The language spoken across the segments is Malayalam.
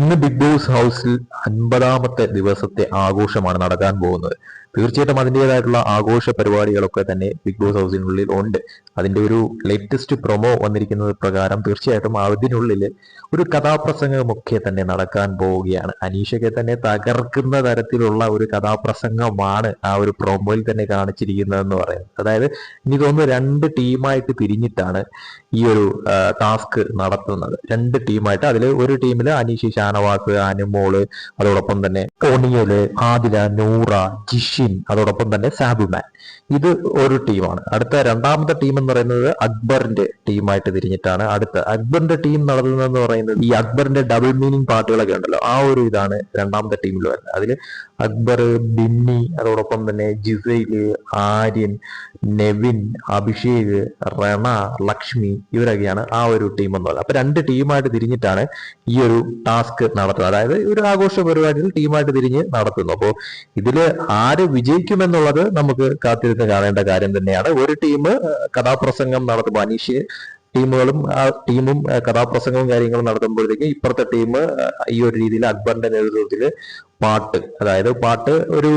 ഇന്ന് ബിഗ് ബോസ് ഹൗസിൽ 50ാമത്തെ ദിവസത്തെ ആഘോഷമാണ് നടക്കാൻ പോകുന്നത്. തീർച്ചയായിട്ടും അതിൻ്റെതായിട്ടുള്ള ആഘോഷ പരിപാടികളൊക്കെ തന്നെ ബിഗ് ബോസ് ഹൗസിനുള്ളിൽ ഉണ്ട്. അതിന്റെ ഒരു ലേറ്റസ്റ്റ് പ്രൊമോ വന്നിരിക്കുന്നത് പ്രകാരം തീർച്ചയായിട്ടും അതിനുള്ളിൽ ഒരു കഥാപ്രസംഗമൊക്കെ തന്നെ നടക്കാൻ പോവുകയാണ്. അനീഷയൊക്കെ തന്നെ തകർക്കുന്ന തരത്തിലുള്ള ഒരു കഥാപ്രസംഗമാണ് ആ ഒരു പ്രൊമോയിൽ തന്നെ കാണിച്ചിരിക്കുന്നതെന്ന് പറയുന്നത്. അതായത് ഇനി തോന്നുന്നു 2 ടീമായിട്ട് തിരിഞ്ഞിട്ടാണ് ഈ ഒരു ടാസ്ക് നടത്തുന്നത്. 2 ടീമായിട്ട്, അതിൽ ഒരു ടീമിൽ അനീഷ്, ഷാനവാസ്, അനുമോള്, അതോടൊപ്പം തന്നെ ഒണിയല്, ആദില, നൂറ, ജിഷിൻ, അതോടൊപ്പം തന്നെ സാബുമാൻ. ഇത് ഒരു ടീമാണ്. അടുത്ത രണ്ടാമത്തെ ടീം എന്ന് പറയുന്നത് അക്ബറിന്റെ ടീമായിട്ട് തിരിഞ്ഞിട്ടാണ് അക്ബറിന്റെ ടീം നടത്തുന്നതെന്ന് പറയുന്നത് ഈ അക്ബറിന്റെ ഡബിൾ മീനിങ് പാട്ടുകളൊക്കെ ഉണ്ടല്ലോ, ആ ഒരു ഇതാണ് രണ്ടാമത്തെ ടീമിൽ വരുന്നത്. അതിൽ അക്ബർ, ബിന്നി, അതോടൊപ്പം തന്നെ ജിസൈല്, ആര്യൻ, നെവിൻ, അഭിഷേക്, റണ, ലക്ഷ്മി, ഇവരൊക്കെയാണ് ആ ഒരു ടീം എന്ന് പറയുന്നത്. അപ്പൊ 2 ടീമായിട്ട് തിരിഞ്ഞിട്ടാണ് ഈ ഒരു ടാസ്ക് നടത്തുന്നത്. അതായത് ഒരു ആഘോഷ പരിപാടിയിൽ ടീമായിട്ട് തിരിഞ്ഞ് നടത്തുന്നു. അപ്പോൾ ഇതില് ആര് വിജയിക്കുമെന്നുള്ളത് നമുക്ക് കാത്തിരുന്ന് കാണേണ്ട കാര്യം തന്നെയാണ്. ഒരു ടീം കഥാപ്രസംഗം നടത്തുമ്പോൾ അനീഷ് ടീമും കഥാപ്രസംഗവും കാര്യങ്ങളും നടത്തുമ്പോഴത്തേക്കും ഇപ്പുറത്തെ ടീം ഈ ഒരു രീതിയിൽ അക്ബറിന്റെ നേതൃത്വത്തിൽ പാട്ട് ഒരു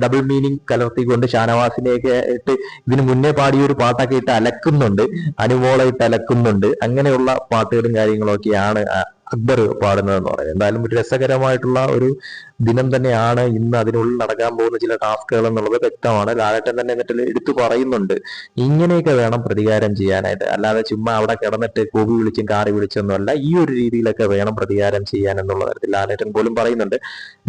ഡബിൾ മീനിങ് കലർത്തിക്കൊണ്ട് ഷാനവാസിനെയൊക്കെ ഇട്ട് ഇതിനു മുന്നേ പാടിയ ഒരു പാട്ടൊക്കെ ഇട്ട് അലക്കുന്നുണ്ട്, അനുമോളെ ഇട്ട് അലക്കുന്നുണ്ട്. അങ്ങനെയുള്ള പാട്ടുകളും കാര്യങ്ങളും ഒക്കെയാണ് അക്ബർ പാടുന്നതെന്ന് പറയുന്നത്. എന്തായാലും ഒരു രസകരമായിട്ടുള്ള ഒരു ദിനം തന്നെയാണ് ഇന്ന്. അതിനുള്ളിൽ നടക്കാൻ പോകുന്ന ചില ടാസ്കുകൾ എന്നുള്ളത് വ്യക്തമാണ്. ലാലേട്ടൻ തന്നെ എന്നിട്ട് എടുത്തു പറയുന്നുണ്ട്, ഇങ്ങനെയൊക്കെ വേണം പ്രതികാരം ചെയ്യാനായിട്ട്, അല്ലാതെ ചുമ്മാ അവിടെ കിടന്നിട്ട് കോപി വിളിച്ചും കാറി വിളിച്ചൊന്നുമല്ല, ഈ ഒരു രീതിയിലൊക്കെ വേണം പ്രതികാരം ചെയ്യാൻ എന്നുള്ള തരത്തിൽ ലാലേട്ടൻ പോലും പറയുന്നുണ്ട്.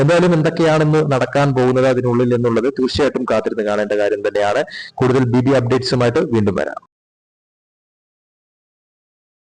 എന്തായാലും എന്തൊക്കെയാണെന്ന് നടക്കാൻ പോകുന്നത് അതിനുള്ളിൽ എന്നുള്ളത് തീർച്ചയായിട്ടും കാത്തിരുന്ന് കാണേണ്ട കാര്യം തന്നെയാണ്. കൂടുതൽ BB അപ്ഡേറ്റ്സുമായിട്ട് വീണ്ടും വരാം.